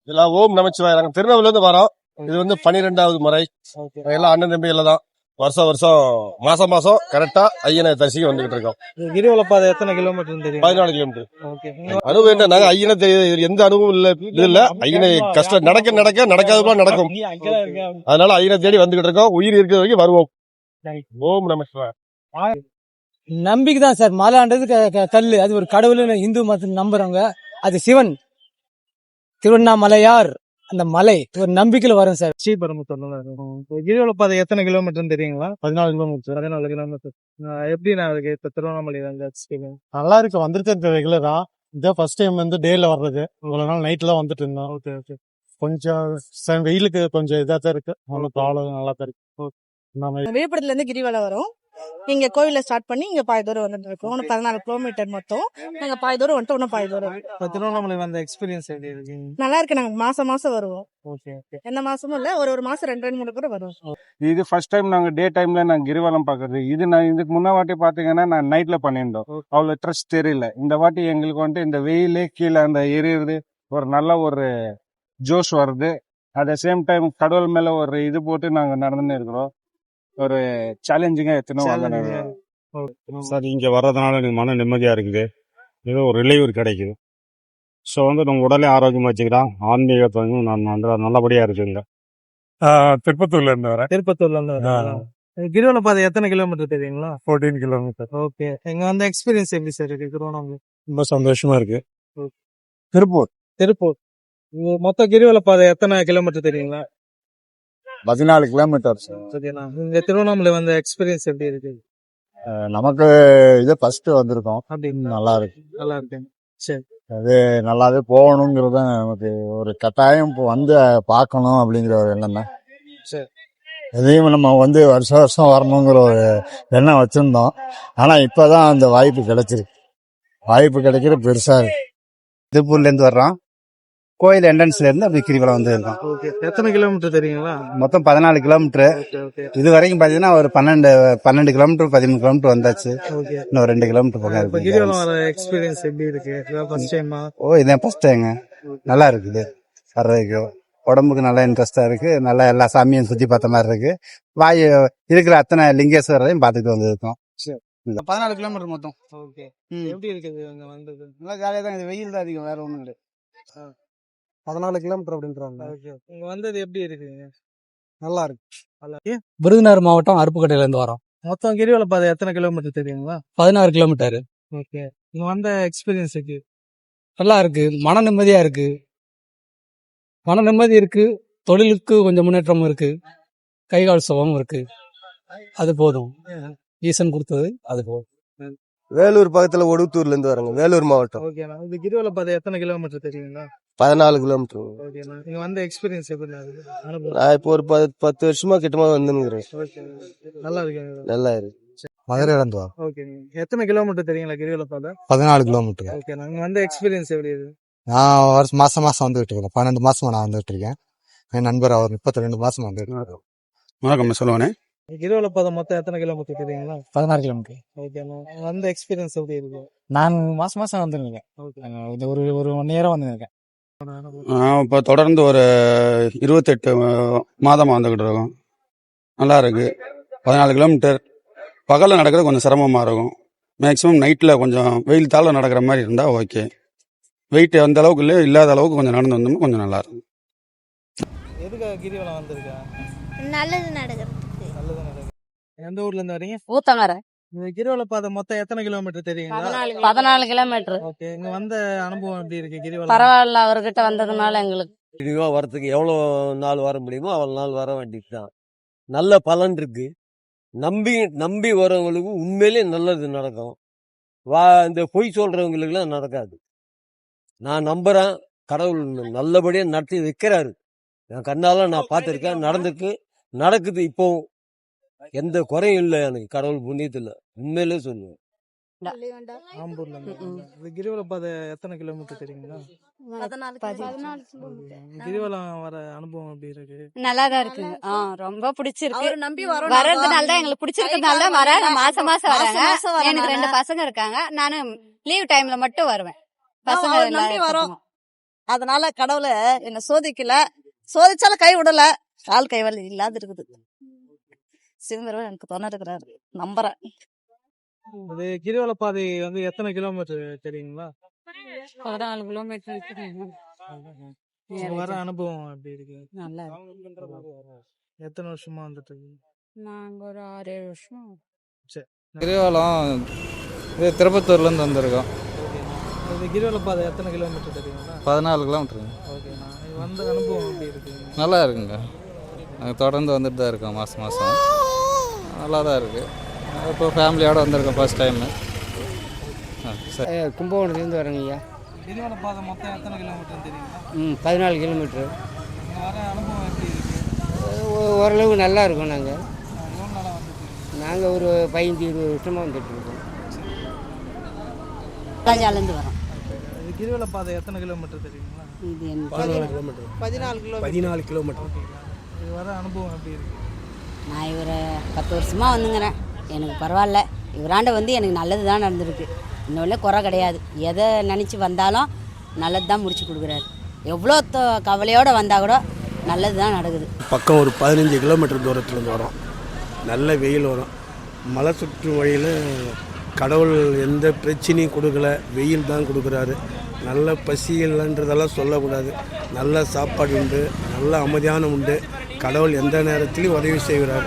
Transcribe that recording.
இதெல்லாம் ஓம் நமச்சிவாய. நாங்க திருநெல்வேலில இருந்து வரோம். இது வந்து 12வது முறை. எல்லாம் அண்ணன் தம்பிகள் தான். வருஷம் வருஷம் மாசம் மாசம் கரெக்டா ஐயனை தரிசிக்க வந்துகிட்டு இருக்கோம். கிரிவல பாதை எத்தனை கிலோமீட்டர் தெரியும்? 14 கிலோமீட்டர். அனுபவம் என்ன, நாங்க ஐயனை எந்த அனுபவம் இல்ல. ஐயனை கஷ்டம் நடக்காதப்பா நடக்கும். அதனால ஐயனை தேடி வந்துகிட்டு இருக்கோம். உயிர் இருக்கிற வரைக்கும் வருவோம். ஓம் நமச்சிவாய. நம்பிக்கை தான் சார். மலைன்றது கல்லு, அது ஒரு கடவுள். இந்து மதத்தை நம்புறவங்க, அது சிவன். திருவண்ணாமலையார் அந்த மலை ஒரு நம்பிக்கையில வரும் சார். ஸ்ரீபெரும்புத்தூர்ல கிரிவல பாதை எத்தனை கிலோமீட்டர் தெரியுங்களா? 14 கிலோமீட்டர். 14 கிலோமீட்டர். எப்படி நான் இருக்கு இப்ப திருவண்ணாமலை எக்ஸ்பீரியன்ஸ்? நல்லா இருக்கு. வந்துட்டு ரெகுலரா இதான் ஃபர்ஸ்ட் டைம் வந்து டேல வர்றது. இவ்வளவு நாள் நைட்ல வந்துட்டு இருந்தோம். Okay okay. கொஞ்சம் வெயிலுக்கு கொஞ்சம் இதா தான் இருக்கு. ஒன்றும் ப்ராப்ளம் நல்லா தான் இருக்கு. விழுப்புரத்துல இருந்து கிரிவலம் வரும். இங்க கோவில ஸ்டார்ட் பண்ணி இங்க பாய் தூரம் வந்துட்டு இருக்கோம். 14 கிலோமீட்டர் மொத்தம். நாங்க பாய் தூரம் வந்துட்டு இன்னும் பாய் தூரம். இப்ப திருவண்ணாமலை வந்த எக்ஸ்பீரியன்ஸ் எப்படி இருக்கு? நல்லா இருக்கு. நாங்க மாசம் மாசம் வருவோம். Okay okay. எந்த மாசமும் இல்ல, ஒரு மாசம் 2-3 கூட வருவோம். இது ஃபர்ஸ்ட் டைம் நாங்க டே டைம்ல நாங்க கிரிவலம் பாக்குறது. இது நான் இதுக்கு முன்ன வாட்டி பாத்தீங்கன்னா நான் நைட்ல பண்ணியிருந்தோம். அவ்வளவு ட்ரெஸ் தெரியல. இந்த வாட்டி எங்களுக்கு வந்துட்டு இந்த வெயிலே கீழே அந்த எரியுறது ஒரு நல்ல ஒரு ஜோஷ் வருது. அட் சேம் டைம் கடவுள் மேல ஒரு இது போட்டு நாங்க நடந்துன்னு இருக்கிறோம். ஒரு சேலஞ்சிங்கா எத்தனை சார், இங்க வர்றதுனால எனக்கு மன நிம்மதியா இருக்குது. ஏதோ ஒரு ரிலீவ் கிடைக்குது. ஸோ வந்து நம்ம உடலே ஆரோக்கியமா வச்சுக்கலாம். ஆன்மீகத்தையும் நான் நல்லபடியா இருக்குங்க. திருப்பத்தூர்ல இருந்து வரேன். திருப்பத்தூர்ல இருந்து வரீங்களா? கிரிவல பாதை எத்தனை கிலோமீட்டர் தெரியுங்களா? 14 கிலோமீட்டர். ஓகே. இங்க வந்த எக்ஸ்பீரியன்ஸ் எப்படி சார் இருக்கு திருவண்ணாமலை? ரொம்ப சந்தோஷமா இருக்கு. திருப்பூர் மொத்த கிரிவல பாதை எத்தனை கிலோமீட்டர் தெரியுங்களா? 14 கிலோமீட்டர். சரிங்களா? இங்க திருவண்ணாமலை வந்த எக்ஸ்பீரியன்ஸ் எப்படி இருக்கு? நமக்கு இது ஃபர்ஸ்ட் வந்திருக்கோம். அப்படி நல்லா இருக்கு. நல்லா இருக்கு. சரி. அது நல்லாவே போகணுங்கிறது நமக்கு ஒரு கட்டாயம். இப்போ வந்து பார்க்கணும் அப்படிங்கிற ஒரு எண்ணம் தான். சரி. எதையும் நம்ம வந்து வருஷம் வருஷம் வரணுங்கிற ஒரு எண்ணம் வச்சிருந்தோம். ஆனா இப்பதான் அந்த வாய்ப்பு கிடைச்சிருக்கு. வாய்ப்பு கிடைக்கிற பெருசா இருக்கு. திருப்பூர்ல இருந்து வர்றோம். கோயில் என்ட்ரன்ஸ்ல இருந்து அப்படி கிரிவலம் வந்து இருக்கோம். ஓகே. எத்தனை கிலோமீட்டர் தெரியுங்களா? மொத்தம் 14 கிலோமீட்டர். இது வரைக்கும் பாத்தீங்கன்னா ஒரு 12 கிலோமீட்டர் 13 கிலோமீட்டர் வந்தாச்சு. ஓகே. இன்னும் 2 கிலோமீட்டர் இப்ப போக கிரிவலம் வர எக்ஸ்பீரியன்ஸ் எப்படி இருக்கு? ஃபர்ஸ்ட் டைமா? இதான் ஃபர்ஸ்ட் டைங்க. நல்லா இருக்குது வர்றதுக்கு. உடம்புக்கு நல்லா இன்ட்ரெஸ்டா இருக்கு. நல்லா எல்லா சாமியும் சுத்தி பார்த்த மாதிரி இருக்கு. வாய் இருக்கிற அத்தனை லிங்கேஸ்வரரையும் பார்த்துட்டு வந்திருக்கோம். 14 கிலோமீட்டர் மொத்தம். ஓகே. எப்படி இருக்குது அங்க வந்தது? நல்லா ஜாலியா தான். இது வெயில் தான் அதிகம், வேற ஒண்ணும் கிடையாது. 14 கிலோமீட்டர் அப்படின்றாங்க. ஓகே. இங்க வந்தது எப்படி இருக்குங்க? நல்லா இருக்கு. விருதுநகர் மாவட்டம் அருப்புக்கோட்டையில இருந்து வரோம். மொத்தம் கிரிவல பாதை எத்தனை கிலோமீட்டர் தெரியுங்களா? 16 கிலோமீட்டர். ஓகே. இங்க வந்த எக்ஸ்பீரியன்ஸ் இருக்கு. நல்லா இருக்கு. மன நிம்மதியா இருக்கு. மன நிம்மதி இருக்கு. தொழிலுக்கு கொஞ்சம் முன்னேற்றமும் இருக்கு. கைகால் சுகமும் இருக்கு. அது போதும். ஈசன் கொடுத்தது அது போதும். வேலூர் பக்கத்துல ஒடுத்தூர்ல இருந்து வரேங்க. வேலூர் மாவட்டம். ஓகேண்ணா. இந்த கிரிவல பாதை எத்தனை கிலோமீட்டர் தெரியுங்களா? 14 கிலோமீட்டர். ஓகேண்ணா. இங்க வந்த எக்ஸ்பீரியன்ஸ் எப்படி இருக்கு? அனுபவம். நான் இப்போ ஒரு 10 வருஷமா கிட்டமா வந்துருக்கிறேன். ஓகே. நல்லா இருக்கு. நல்லா இருக்கு. மதுரையில இருந்து வரோம். ஓகே. எத்தனை கிலோமீட்டர் தெரியுங்களா கிரிவல பாதை? 14 கிலோமீட்டர். ஓகேண்ணா. இங்க வந்த எக்ஸ்பீரியன்ஸ் எப்படி இருக்கு? நான் மாசம் வந்துட்டு இருக்கேன். 12 மாசமா நான் வந்துட்டு இருக்கேன். என் நண்பர் அவர் 32 மாசமா வந்துட்டு இருக்காரு. வணக்கம் சொல்லுவானே. கிரிவல பாதை மொத்தம் எத்தனை கிலோமீட்டர் தெரியுங்களா? 16 கிலோமீட்டர். ஓகேண்ணா. வந்த எக்ஸ்பீரியன்ஸ் எப்படி இருக்கு? நான் மாசம் வந்துருக்கேன். இது ஒரு 1 இயரா வந்துருக்கேன். இப்போ தொடர்ந்து ஒரு 28 மாதமா வந்துகிட்டு இருக்கோம். நல்லா இருக்கு. 14 கிலோமீட்டர். பகல்ல நடக்கிறது கொஞ்சம் சிரமமா இருக்கும். மேக்சிமம் நைட்ல கொஞ்சம் வெயில் தாழ நடக்கிற மாதிரி இருந்தா ஓகே. வெயிட் அந்த அளவுக்கு இல்லை, இல்லாத அளவுக்கு கொஞ்சம் நடந்து வந்தோம்னா கொஞ்சம் நல்லா இருக்கும். எதுக்காக கிரிவலம் வந்திருக்கா? நல்லது நடக்கிறதுக்கு. நல்லது நடக்கும். எந்த ஊர்ல இருந்து வரீங்க? ஊத்தங்கரை. இந்த கிரிவல பாதை மொத்தம் எத்தனை கிலோமீட்டர் தெரியுங்களா? 14 கிலோமீட்டர். ஓகே. இங்க வந்த அனுபவம் எப்படி இருக்கு கிரிவலம்? பரவாயில்ல, அவர்கிட்ட வந்ததுனால எங்களுக்கு இதுவா வரத்துக்கு எவ்வளவு நாள் வர முடியுமோ அவ்வளவு நாள் வர வேண்டியதுதான். நல்ல பலன் இருக்கு. நம்பி வரவங்களுக்கு உண்மையிலே நல்லது நடக்கும். இந்த பொய் சொல்றவங்களுக்கு எல்லாம் நடக்காது. நான் நம்புறேன். கடவுள் நல்லபடியா நடத்தி வைக்கிறாரு. என் கண்ணால நான் பார்த்திருக்கேன். நடக்குது. இப்போ எந்த குறையும் இல்லை எனக்கு. கடவுள் புண்ணியத்துல உண்மையிலே சொல்லுவேன். ஆம்பூர்ல இருந்து. இந்த கிரிவல பாதை எத்தனை கிலோமீட்டர் தெரியுங்களா? 14 கிரிவலம் வர அனுபவம் எப்படி இருக்கு? நல்லாதான் இருக்கு. ரொம்ப பிடிச்சிருக்கு. வர்றதுனால தான் எங்களுக்கு பிடிச்சிருக்கிறதுனால தான் வரேன். மாசம் வராங்க. எனக்கு 2 பசங்க இருக்காங்க. நானும் லீவ் டைம்ல மட்டும் வருவேன். பசங்க அதனால கடவுளை என்ன சோதிக்கல, சோதிச்சாலும் கை விடல, கால் கைவல் இல்லாத இருக்குது. சிவபெருமான் எனக்கு துணை இருக்கிறாரு, நம்புறேன். இது கிரிவல பாதை வந்து எத்தனை கிலோமீட்டர் தெரியுங்களா? 14 கிலோமீட்டர் உங்க வர அனுபவம் எப்படி இருக்கு? நல்லா எத்தனை வருஷமா வந்துட்டு இருக்கு? நாங்க ஒரு 6-7 வருஷம். கிரிவலம் இது திருப்பத்தூர்லேருந்து வந்திருக்கோம். இது கிரிவல பாதை எத்தனை கிலோமீட்டர் தெரியுங்களா? 14 கிலோமீட்டருங்க. ஓகேண்ணா, வந்த அனுபவம் எப்படி இருக்கு? நல்லா இருக்குங்க. நாங்கள் தொடர்ந்து வந்துட்டு தான் இருக்கோம் மாதம் நல்லா தான் இருக்குது. இப்போ ஃபேமிலியோடு வந்திருக்கோம் ஃபர்ஸ்ட் டைமு. சரி. கும்பகோணத்துலேருந்து வரேங்க ஐயா. கிரிவல பாதை மொத்தம் எத்தனை கிலோமீட்டர் தெரியுங்களா? 14 கிலோமீட்டரு. வர அனுபவம் எப்படி இருக்கு? ஓரளவு நல்லா இருக்கும். நாங்கள் எவ்வளோ நாளாக வந்துட்டு இருக்கீங்க? நாங்கள் ஒரு 15-20 வருஷமாக வந்துட்டு இருக்கோம். ராஜாலேருந்து வரோம். இது கிரிவல பாதை எத்தனை கிலோமீட்டர் தெரியுங்களா? இது என்ன 14 கிலோமீட்டர். இது வர அனுபவம் எப்படி இருக்கு? நான் இவரை 10 வருஷமா வந்துங்கிறேன். எனக்கு பரவாயில்ல. இவராண்ட வந்து எனக்கு நல்லது தான் நடந்திருக்கு. இன்னொன்று குறை கிடையாது. எதை நினச்சி வந்தாலும் நல்லது தான் முடிச்சு கொடுக்குறாரு. எவ்வளோ கவலையோடு வந்தால் கூட நல்லது தான் நடக்குது. பக்கம் ஒரு 15 கிலோமீட்டர் தூரத்துலேருந்து வரோம். நல்ல வெயில் வரும். மலை சுற்று வழியில் கடவுள் எந்த பிரச்சனையும் கொடுக்கல, வெயில் தான் கொடுக்குறாரு. நல்ல பசி இல்லைன்றதெல்லாம் சொல்லக்கூடாது. நல்ல சாப்பாடு உண்டு, நல்ல அமைதியான உண்டு. கடவுள் எந்த நேரத்திலையும் உதவி செய்கிறார்.